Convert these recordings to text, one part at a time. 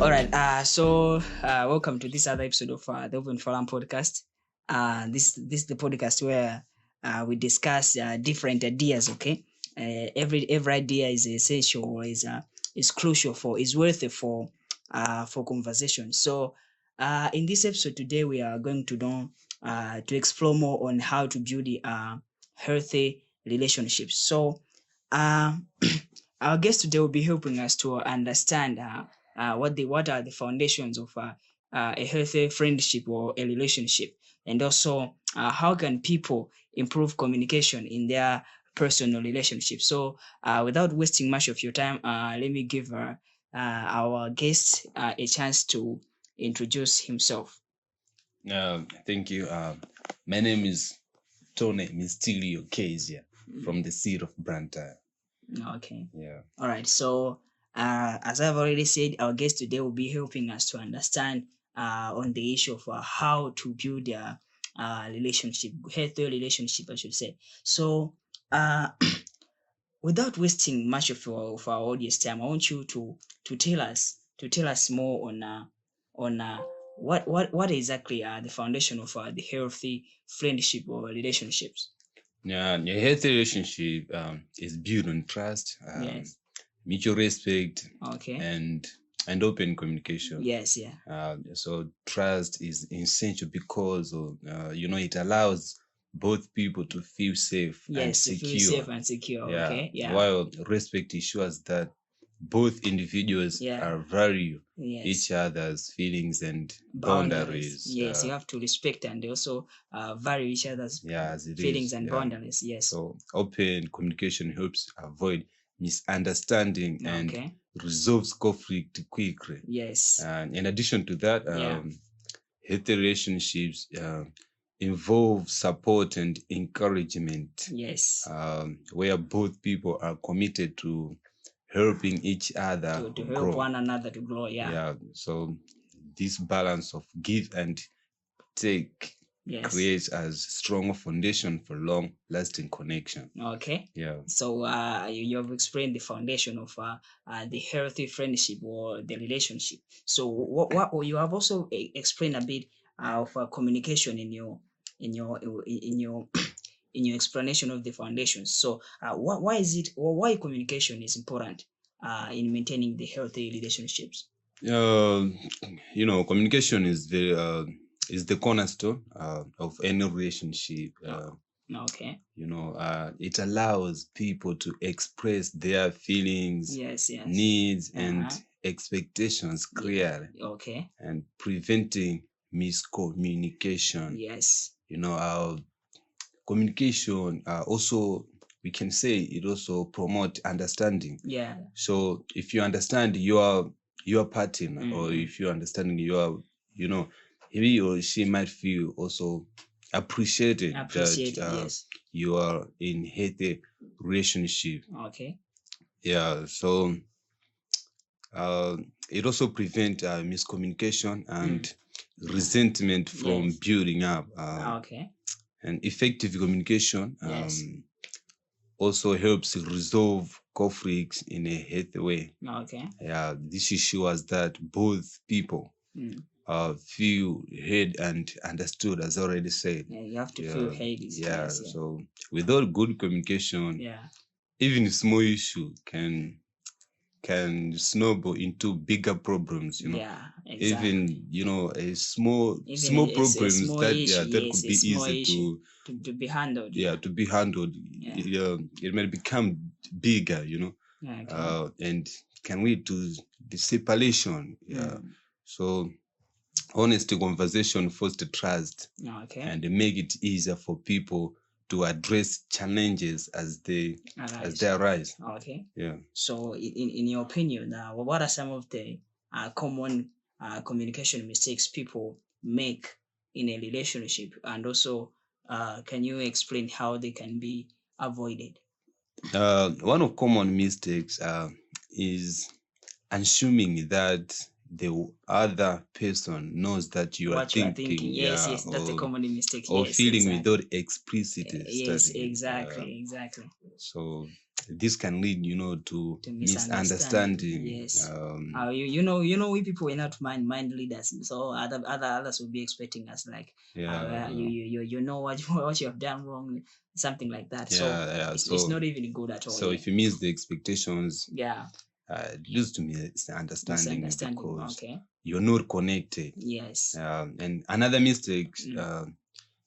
All right. Welcome to this other episode of the Open Forum podcast. This is the podcast where we discuss different ideas. Okay. Every idea is essential, or is crucial is worthy for conversation. So, in this episode today, we are going to explore more on how to build healthy relationships. So, uh, our guest today will be helping us to understand what are the foundations of a healthy friendship or a relationship, and also how can people improve communication in their personal relationships. So without wasting much of your time, let me give our guest a chance to introduce himself. Thank you. My name is Tony Mystilio Kezia from the seed of Branta. Okay. Yeah. All right. So, as I've already said, our guest today will be helping us to understand on the issue of how to build a relationship, healthy relationship, I should say. So, without wasting much of our audience time, I want you to tell us more on what exactly are the foundation of the healthy friendship or relationships. Yeah, a healthy relationship is built on trust, Yes. mutual respect, Okay. and open communication. Yes. Yeah. So trust is essential because it allows both people to feel safe and Yes. To secure. feel safe and secure. Yeah. Okay. Yeah. While respect ensures that both individuals Yeah. are value Yes. each other's feelings and Boundaries. boundaries. Yes, you have to respect and also value each other's As it feelings is. and Yeah. boundaries. Yes. So open communication helps avoid misunderstanding and Okay. resolves conflict quickly. Yes. And in addition to that, Yeah. healthy relationships involve support and encouragement, Yes. where both people are committed to helping each other To help grow. one another to grow. Yeah. Yeah. So this balance of give and take Yes. creates a strong foundation for long-lasting connection. Okay. Yeah. So you have explained the foundation of the healthy friendship or the relationship. So what you have also explained a bit of communication in your in your in your explanation of the foundations. So why is it, or why communication is important in maintaining the healthy relationships? Uh, communication is the cornerstone of any relationship. Okay. It allows people to express their feelings, Yes. Yes. needs, and expectations clearly, Okay. and preventing miscommunication. Yes. Communication also, we can say, it also promote understanding. Yeah. So if you understand your partner, or if you understanding he or she might feel also appreciated that Yes. you are in healthy relationship. Okay. Yeah. So it also prevent miscommunication and resentment from Yes. building up. Okay. And effective communication Yes. also helps resolve conflicts in a healthy way. Okay. Yeah, this ensures that both people feel heard and understood, as already said. Yeah, you have to feel heard. Yeah. Yes, yeah. So without good communication, Yeah. even a small issue can snowball into bigger problems. Yeah, exactly. Even a small Even problems small that issue, that yes, could a be small easy issue to be handled. to be handled. Yeah. It may become bigger, Okay. and can lead to the separation. Yeah. So honesty conversation foster trust Okay. and make it easier for people to address challenges as they arise. Okay. Yeah. So in your opinion, what are some of the common communication mistakes people make in a relationship, and also can you explain how they can be avoided? One of common mistakes is assuming that the other person knows that you What you are thinking. Yes, yeah, yes, that's a common mistake. or Yes, feeling exactly. without explicitly Yes, stating it. exactly. So this can lead, to To misunderstanding. yes. We people were not mind leaders, so others will be expecting us like, Yeah, you know what you have done wrong, something like that. So yeah. it's So not even good at all. so if you miss the expectations, Yeah, it leads to misunderstanding because okay. you're not connected. Yes. And another mistake Mm.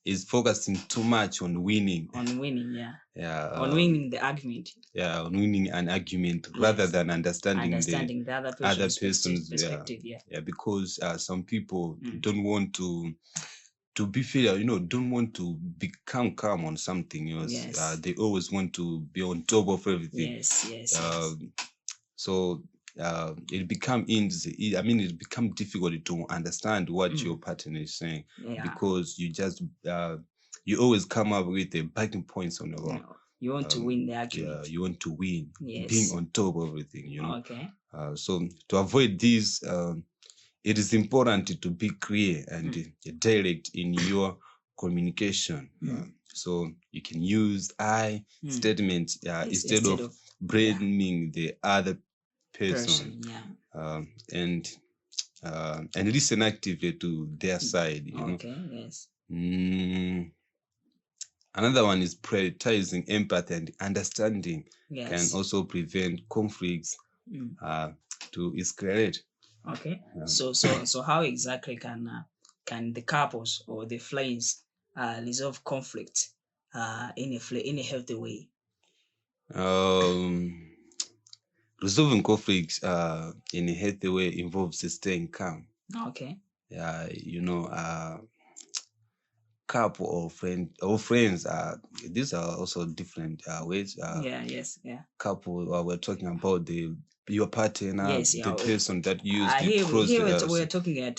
is focusing too much on winning. On winning, yeah. Yeah. On winning the argument. Yeah, on winning an argument rather than understanding the other person's perspective. Yeah, because some people don't want to be fair, don't want to become calm on something. Yes. They always want to be on top of everything. Yes. So it become easy. I mean, it become difficult to understand what your partner is saying because you always come up with the backing points on your own. You want to win the argument. Yeah, you want to win, yes. Being on top of everything. Okay. So to avoid this, it is important to be clear and direct in your communication. So you can use I statements instead of blaming the other person. And listen actively to their side. Okay. Yes. Another one is prioritizing empathy and understanding. Yes. Can also prevent conflicts to escalate. Okay. So how exactly can the couples or the friends resolve conflict in a healthy way? Resolving conflicts in a healthy way involves staying calm. Okay. Couple or friends, these are also different ways. Yes. Couple, we're talking about your partner, yes, the person that used here we're to talking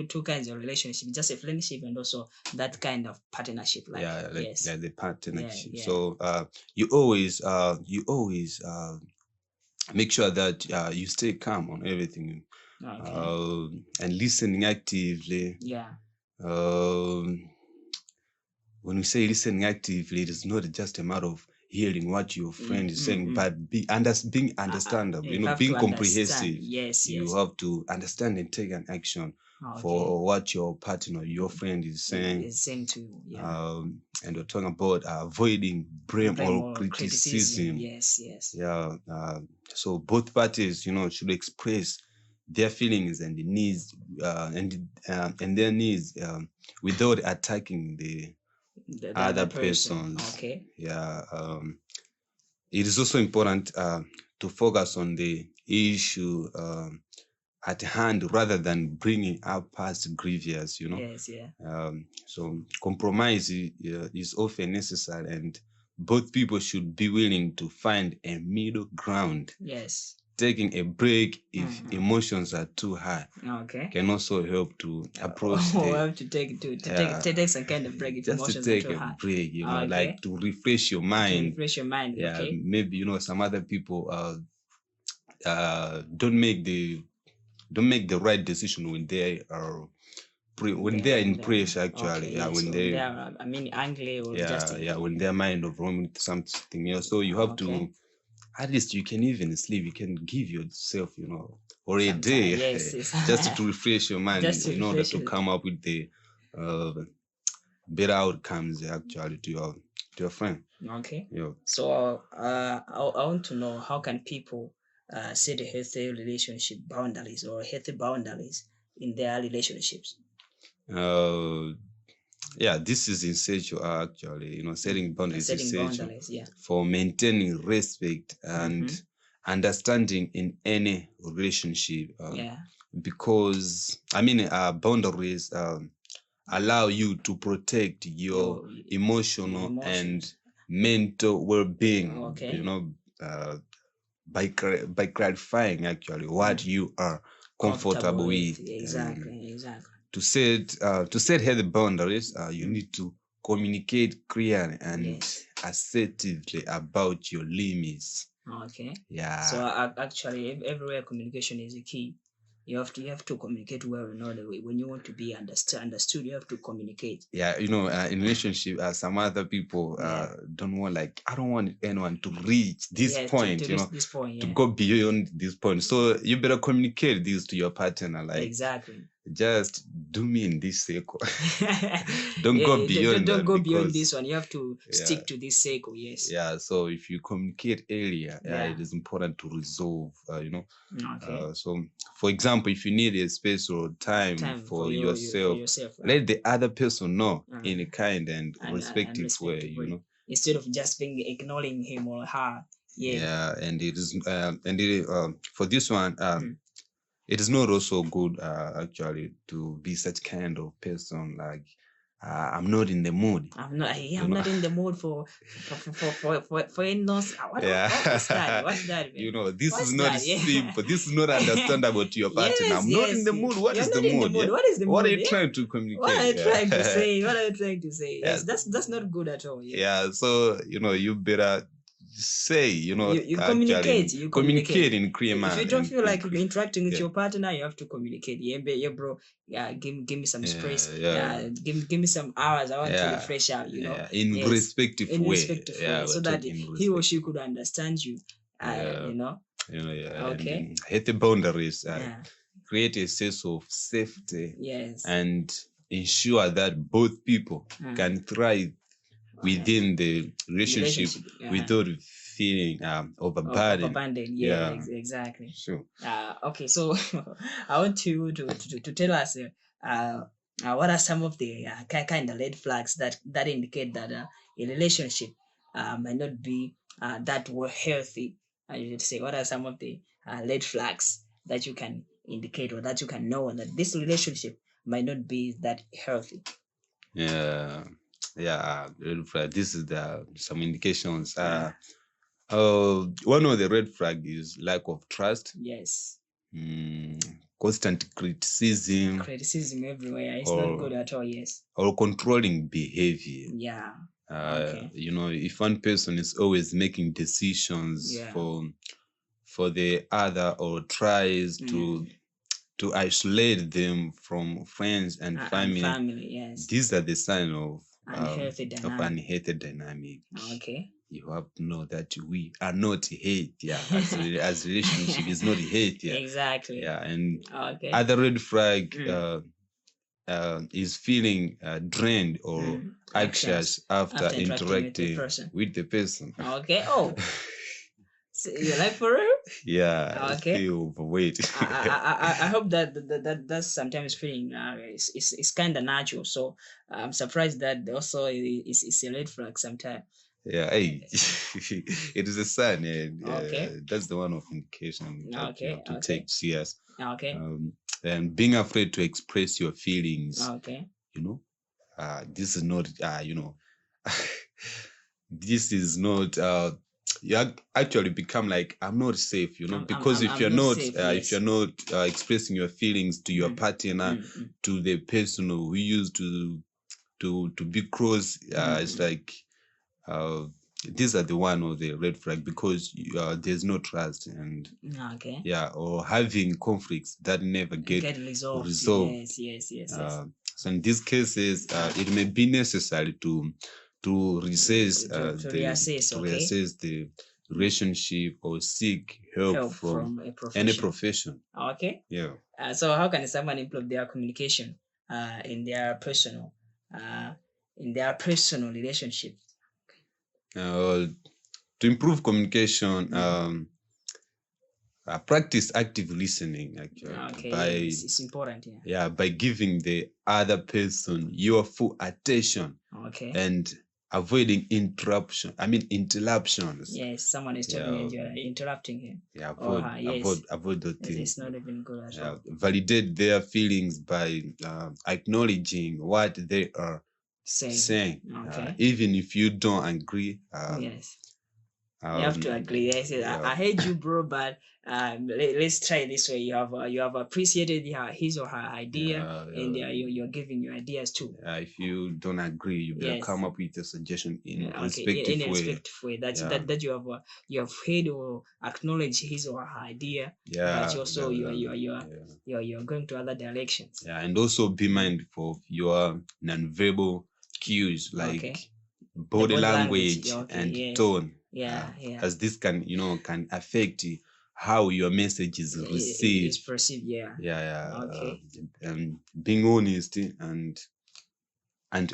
two kinds of relationship, just a friendship and also that kind of partnership, like the partnership. Yeah. So you always make sure that you stay calm on everything. Okay. And listening actively. Yeah. When we say listening actively, it is not just a matter of hearing what your friend is saying, but being understandable, being comprehensive. Yes. You have to understand and take an action for what your partner, your friend is saying. Is saying to you. Yeah. And we're talking about avoiding blame or criticism. Yes. Yeah. So both parties, should express their feelings and the needs and their needs without attacking the other persons. Okay. Yeah. It is also important to focus on the issue at hand rather than bringing up past grievances. Yes. Yeah. So compromise is often necessary, and both people should be willing to find a middle ground. Yes. Taking a break if emotions are too high can also help to approach to take some kind of break if just emotions to take are too a high. break, like to refresh your mind. Yeah, maybe some other people don't make the right decision when they are in pressure, actually. When they are, angry or when their mind of roaming to something else. So you have to, at least you can even sleep, you can give yourself, or a day, just to refresh your mind in order to come up with the better outcomes actually to your friend. Okay. Yeah. So I want to know, how can people set a healthy relationship boundaries or healthy boundaries in their relationships? This is essential actually. Setting boundaries is essential for maintaining respect and understanding in any relationship. Because boundaries allow you to protect your emotional and mental well-being. By clarifying actually what you are comfortable with. Exactly. To set healthy boundaries, you need to communicate clearly and assertively about your limits. Okay. Yeah. So actually, everywhere communication is a key. you have to communicate well in all the way. When you want to be understood, you have to communicate. Yeah, in relationship, some other people Yeah. don't want, like, I don't want anyone to reach this Yes, point, to reach this point, to yeah. go beyond this point. So you better communicate this to your partner, like, Exactly. just do me in this circle. Don't go Yeah, beyond don't that, go beyond because this one. You have to stick yeah. to this circle. Yes. Yeah, so if you communicate earlier, Yeah. it is important to resolve, Okay. so for example, if you need a space or time for yourself, let the other person know in a kind and respectful way, instead of just being ignoring him or her. Yeah. Yeah, and it is for this one, Mm. it is not also good actually to be such kind of person, like, I'm not in the mood. I'm not in the mood for any nonsense. What's that? What's that? Man? This What's is not that? Yeah. simple. This is not understandable to your partner. Yes, I'm not yes, in the yes. mood. What You're is not the in the mood? mood. Yeah? What is the What are mood? you Yeah? trying to communicate? What are you Yeah. trying to say? What are you trying to say? Yes, Yeah. that's not good at all. Yeah. Yeah, so you better say, You actually communicate. You communicate. in clear If manner. you don't feel like interacting with yeah. your partner, you have to communicate. Yeah, bro. Yeah, give me some space. Yeah. Give me some hours. I want to Yeah. refresh out. Yeah, in Yes. respectful In way. respectful Yeah, way, so we're that talking in he or she respectful. could understand you. Yeah. Yeah. Okay. And hit the boundaries. Yeah. Create a sense of safety. Yes. And ensure that both people can thrive within the relationship without feeling overburdened. Yeah, exactly. Sure. Okay, so I want you to tell us what are some of the kind of red flags that indicate that a relationship might not be that healthy. You should say, what are some of the red flags that you can indicate or that you can know that this relationship might not be that healthy? Yeah. Red flag. This is some indications. Yeah. One of the red flag is lack of trust. Yes. Constant criticism everywhere. It's not good at all. Yes. Or controlling behavior. Yeah. Okay. If one person is always making decisions for the other, or tries to isolate them from friends and family, yes. These are the sign of unhealthy dynamic. Okay. You have to know that we are not healthy. Yeah, as relationship is not healthy. Yeah. Exactly. Yeah, and other red flag is feeling drained or anxious after interacting with the person. Okay. Oh. So you're like, for real? Yeah. Okay. Feel overweight. I hope that's sometimes feeling it's kind of natural. So I'm surprised that also it's a red flag sometimes. Yeah, hey, it is a sign. Okay. That's the one of indication that you have to take serious. Okay. And being afraid to express your feelings. Okay. This is not. This is not. You actually become like, I'm not safe. Because if you're not, if you're not expressing your feelings to your partner, to the person who used to be close, it's like. These are the one of the red flag, because there's no trust, and or having conflicts that never get resolved. Yes. So in these cases, it may be necessary to reassess the relationship, or seek help from any profession. Okay. Yeah. So how can someone improve their communication in their personal relationship? To improve communication, practice active listening. Actually, it's important. By giving the other person your full attention. Okay. And avoiding interruptions. Yes, someone is talking and you're interrupting him. Yeah, avoid those things. It's not even good at all. Validate their feelings by acknowledging what they are saying. Okay. Even if you don't agree. Yes. You have to agree. I said, yeah. I heard you, bro, but let's try this way. You have appreciated his or her idea, and you're giving your ideas too. If you don't agree, you better Yes. come up with a suggestion in Okay, respective in a way. respective way. That's Yeah. that you have heard or acknowledged his or her idea, Yeah, but also yeah. you're going to other directions. Yeah, and also be mindful of your non-verbal cues like Okay. body body language, language, okay, and yes. tone. Yeah, yeah. As this can affect how your message is received. It's perceived, yeah. Yeah. Okay. Being honest and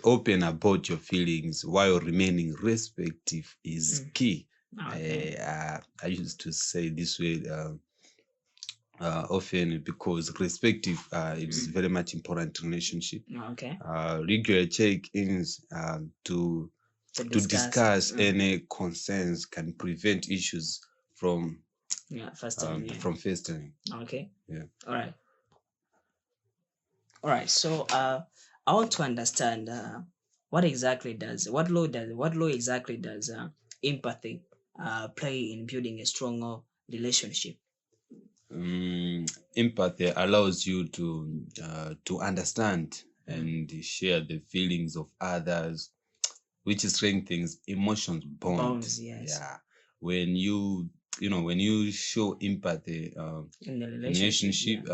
open about your feelings while remaining respectful is key. Okay. I used to say this way often because respectful is very much important in relationship. Okay. Regular check-ins to discuss any concerns can prevent issues from festering. Okay. Yeah. All right. So I want to understand what law exactly does empathy play in building a stronger relationship? Empathy allows you to understand and share the feelings of others, which strengthens emotions bonds. Yes. Yeah, when you show empathy In the relationship,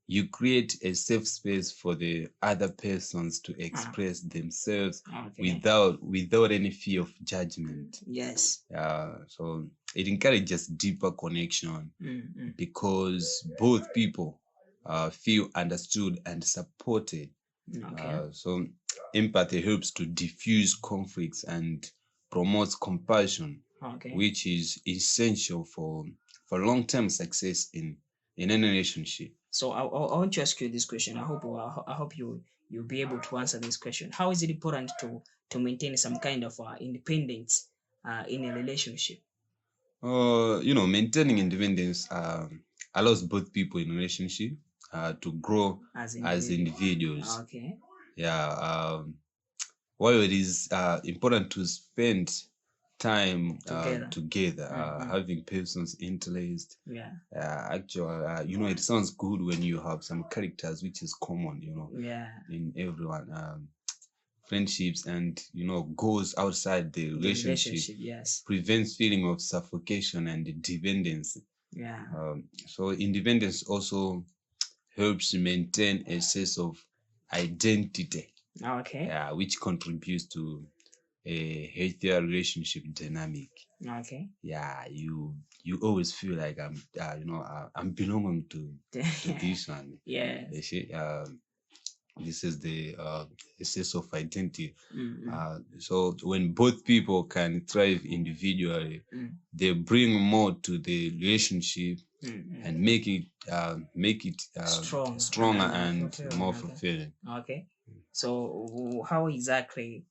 you create a safe space for the other persons to express themselves without any fear of judgment. Yes. So it encourages deeper connection because both people feel understood and supported. So empathy helps to diffuse conflicts and promotes compassion, which is essential for long-term success in any relationship. So I want to ask you this question. I hope you'll be able to answer this question. How is it important to maintain some kind of independence in a relationship? Maintaining independence allows both people in a relationship to grow as individuals. Okay. Yeah. While it is important to spend time together, having person's interest. Yeah. Actually, it sounds good when you have some characters which is common, Yeah. in everyone. Friendships and goes outside the relationship, yes. prevents feeling of suffocation and dependency. Yeah. So independence also helps maintain a sense of identity. Okay. Which contributes to a healthier relationship dynamic. Okay. Yeah, you always feel like I'm belonging to this one. Yeah. You see, this is the sense of identity. So when both people can thrive individually, they bring more to the relationship and make it stronger and more fulfilling. Okay. So how exactly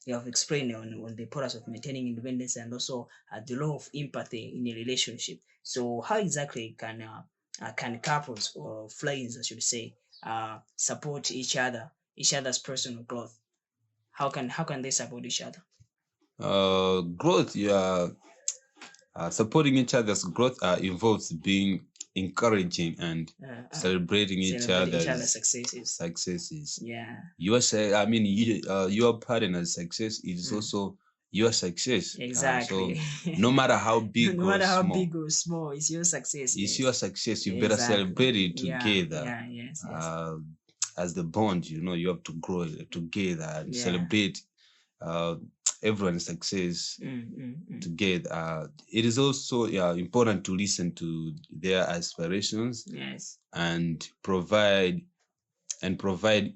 you have explained on the importance of maintaining independence and also the law of empathy in a relationship. So how exactly can couples or friends, I should say, support each other's personal growth? How can they support each other? Growth, supporting each other's growth involves being encouraging and celebrating each other's successes. Yeah. Your partner's success is also your success. Exactly. So no matter how big big or small, it's your success. It's your success. You better celebrate it together. Yeah. Yes. As the bond, you have to grow together and celebrate everyone's success together. It is also important to listen to their aspirations. Yes. And provide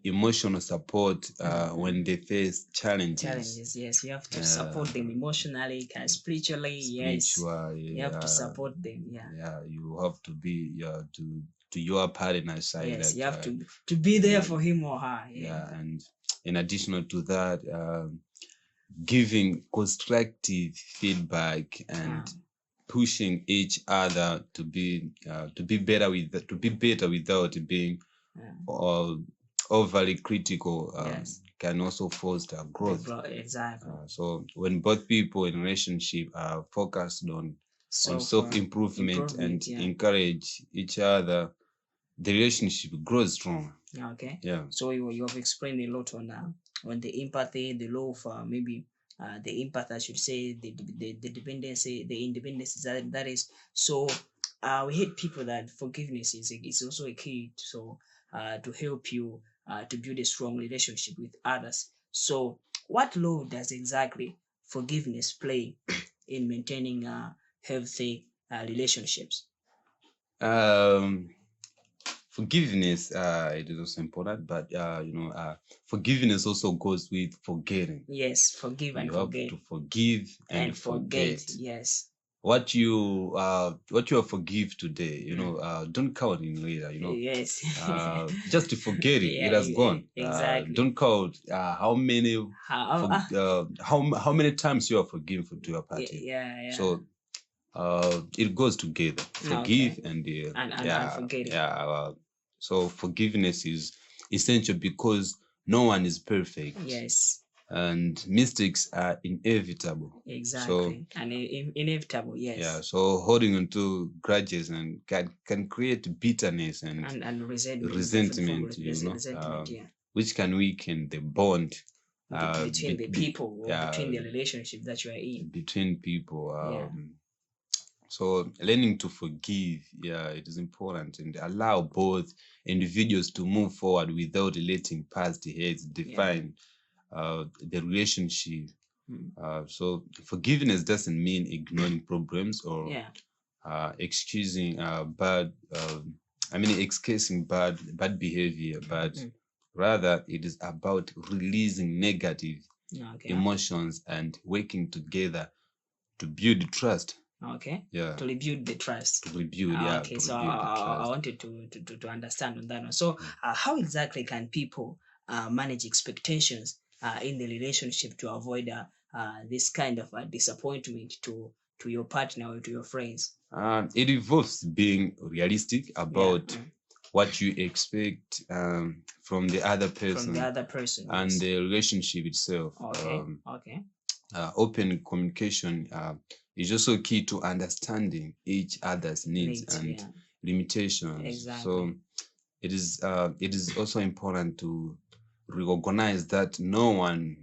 emotional support when they face challenges. Yes, you have to support them emotionally, spiritually. Yes, you have to support them. Yeah, you have to be to your partner's side. Yes, you have to be there for him or her. Yeah, and in addition to that, giving constructive feedback and pushing each other to be better without being overly critical can also foster growth. Exactly. So when both people in relationship are focused on self-improvement and encourage each other, the relationship grows stronger. Okay. Yeah. So you have explained a lot on the empathy, the law of maybe the empathy, I should say, the dependency, the independence that is. So we hate people that forgiveness is also a key. So to help you to build a strong relationship with others. So what role does exactly forgiveness play in maintaining healthy relationships? Forgiveness, it is also important, but forgiveness also goes with forgetting. Yes, forgive and forget. You have to forgive and forget. Yes. What you forgive today, don't count in later. Yes. Just to forget it. It has gone. Exactly. Don't count how many how many times you are forgiven to your party. Yeah. So it goes together. Forgive and forget. So forgiveness is essential because no one is perfect. Yes. And mistakes are inevitable. Exactly. And inevitable. Yes. Yeah. So holding on to grudges and can create bitterness and resentment. Which can weaken the bond between the people or between the relationship that you are in. Between people. So learning to forgive, it is important, and allow both individuals to move forward without letting past hurts define the relationship. So forgiveness doesn't mean ignoring problems or excusing excusing bad behavior, but rather it is about releasing negative emotions and working together to build trust. Okay. Yeah. To rebuild the trust. To rebuild, okay. So I wanted to understand on that one. So how exactly can people manage expectations in the relationship to avoid this kind of disappointment to your partner or to your friends? It involves being realistic about what you expect from the other person, and yes. the relationship itself. Okay. Open communication is also key to understanding each other's needs and limitations. Exactly. So it is also important to recognize that no one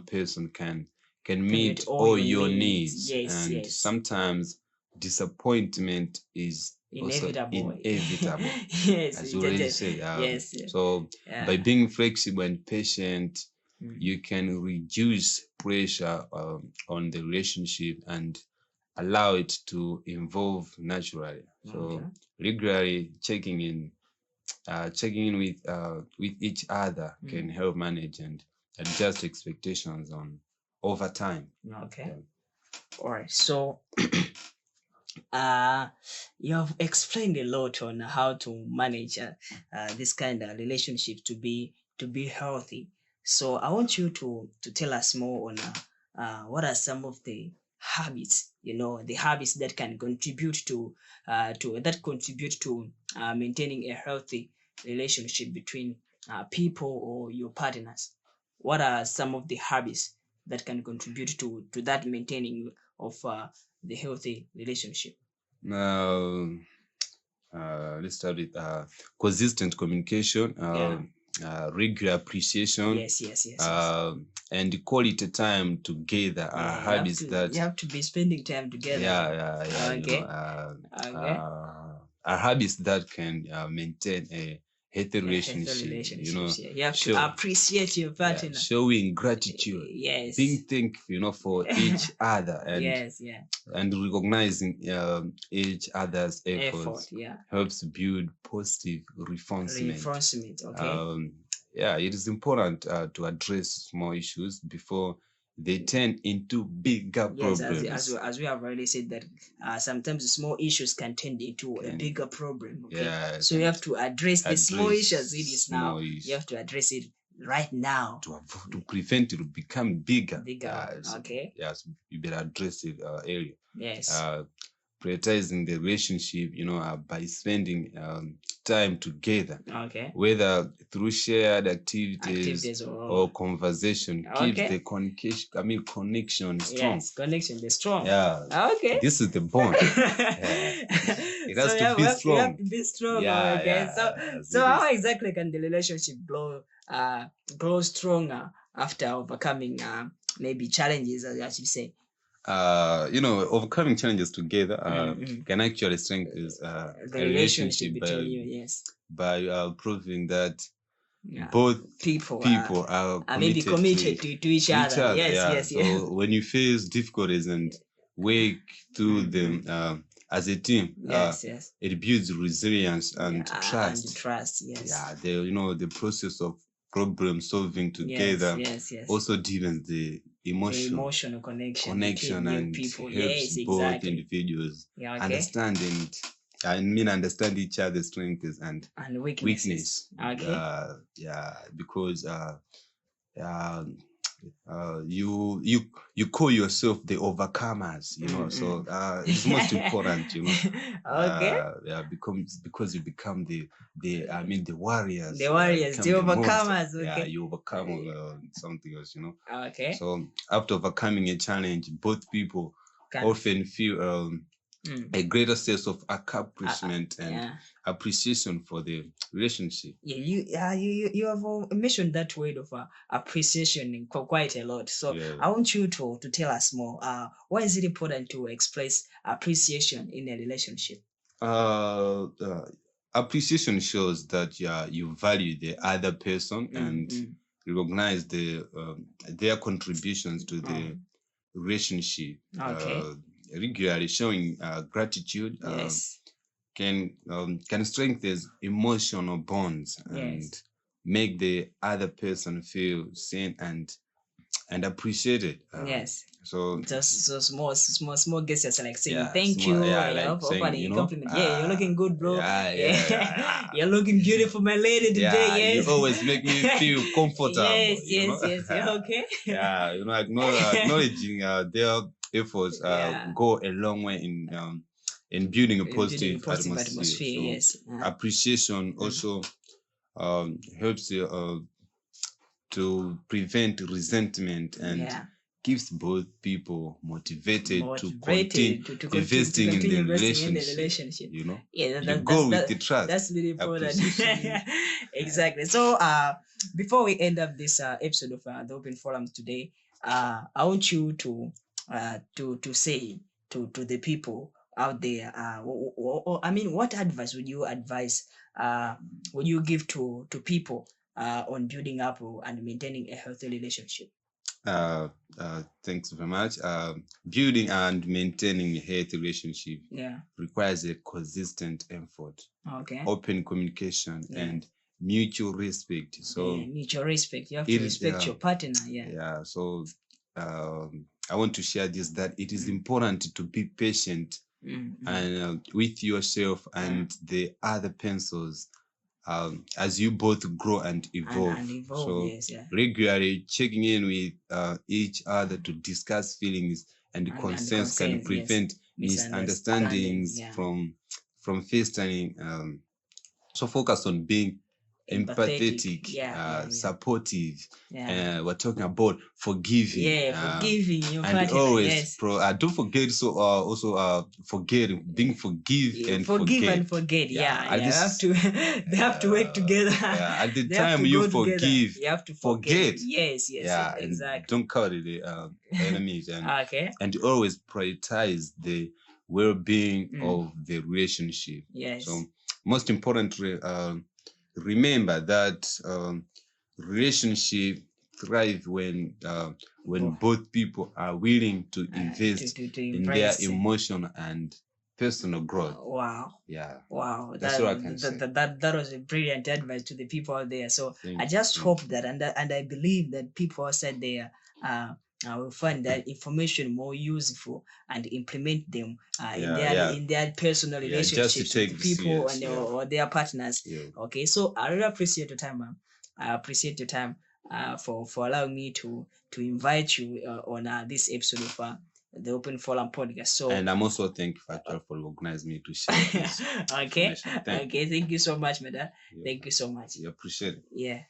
person can meet all your needs. Yes, and sometimes disappointment is inevitable. also inevitable. Yes, as you already said. yes. So by being flexible and patient, you can reduce pressure on the relationship and allow it to evolve naturally. So regularly checking in with each other can help manage and adjust expectations on over time. Okay. All right. So you have explained a lot on how to manage this kind of relationship to be healthy. So I want you to tell us more on what are some of the habits, the habits that can contribute to maintaining a healthy relationship between people or your partners. What are some of the habits that can contribute to that maintaining of the healthy relationship? Now, let's start with consistent communication, regular appreciation, yes. and quality time together are habits that you have to be spending time together. Okay. Are habits that can maintain a healthy relationship. You have to appreciate your partner. Showing gratitude, yes, being thankful, for each other, and yes, and recognizing each other's efforts helps build positive reinforcement. Okay. It is important to address small issues before they turn into bigger problems. As we have already said that sometimes small issues can turn into a bigger problem. Okay. Yes. So you have to address the small issues. It is now. You have to address it right now to prevent it to become bigger. Okay. Yes, you better address it earlier. Yes. Prioritizing the relationship, by spending time together, Okay. whether through shared activities or conversation, keeps Okay. the connection strong. Yes, connection is strong. Yeah. Okay. This is the bond. Yeah. It has to be strong. You have to be strong. Yeah, Okay. yeah, So it how is. exactly can the relationship grow stronger after overcoming maybe challenges, as I should say? Overcoming challenges together can actually strengthen The a relationship between you, yes. by proving that Yeah. both people are maybe committed to each other. Yes, Yeah. yes, So yes. when you face difficulties and work through them as a team, Yes, yes. it builds resilience and Yeah, trust. and trust, yes. Yeah, the process of problem solving together Yes, yes. also deepens the The emotional connection between you and people. helps Yes, both exactly. individuals Yeah, okay. understand each other's strengths and weaknesses. Okay. Because you call yourself the overcomers, so it's most important, Okay. because you become the warriors, The warriors, the overcomers. monster. Okay. You overcome something else, Okay. so after overcoming a challenge, both people often feel a greater sense of accomplishment and appreciation for the relationship. Yeah, you have mentioned that word of appreciation quite a lot. So I want you to tell us more. Why is it important to express appreciation in a relationship? Appreciation shows that you value the other person and recognize their contributions to the relationship. Okay. Regularly showing gratitude Yes. can strengthen emotional bonds and make the other person feel seen and appreciated. Yes. So just so small gestures like saying thank small, you, like saying, compliment. Yeah, you're looking good, bro. Yeah. You're looking beautiful, my lady, today. Yes. You always make me feel comfortable. Yes. Okay. Yeah, acknowledging their efforts go a long way in building a positive atmosphere. So yes. appreciation also helps you to prevent resentment and keeps both people motivated to continue investing in the relationship. Yeah, you go with the trust. That's really important. Appreciation. Exactly. So before we end up this episode of the Open Forum today, I want you to say to the people out there, what advice would you give to people on building up and maintaining a healthy relationship? Thanks very much. Building and maintaining a healthy relationship requires a consistent effort, open communication, and mutual respect. So mutual respect. You have to respect your partner. So I want to share this, that it is important to be patient and with yourself and the other persons as you both grow and evolve. So regularly checking in with each other to discuss feelings and concerns can prevent misunderstandings from festering. So focus on being empathetic, supportive. We're talking about forgiving. Forgiving your and partner. Always don't forget. So also forgetting, being forgive and forget. They have to work together. At the time you forgive, you have to forget. Yes, exactly. Don't carry the enemies and always prioritize the well-being of the relationship. So most importantly, remember that relationship thrive when both people are willing to invest in their emotional and personal growth. Wow. That's what I can say. That was a brilliant advice to the people out there. So I just hope that and I believe that people outside there will find that information more useful and implement them in their personal relationships with people and or their partners. Okay, so I really appreciate your time, man. I appreciate your time for allowing me to invite you on this episode of the Open Forum podcast. So And I'm also thankful Factual for organizing me to share this okay, information. Thank okay, thank you so much, Meda. you. Thank you so much. We appreciate it. Yeah.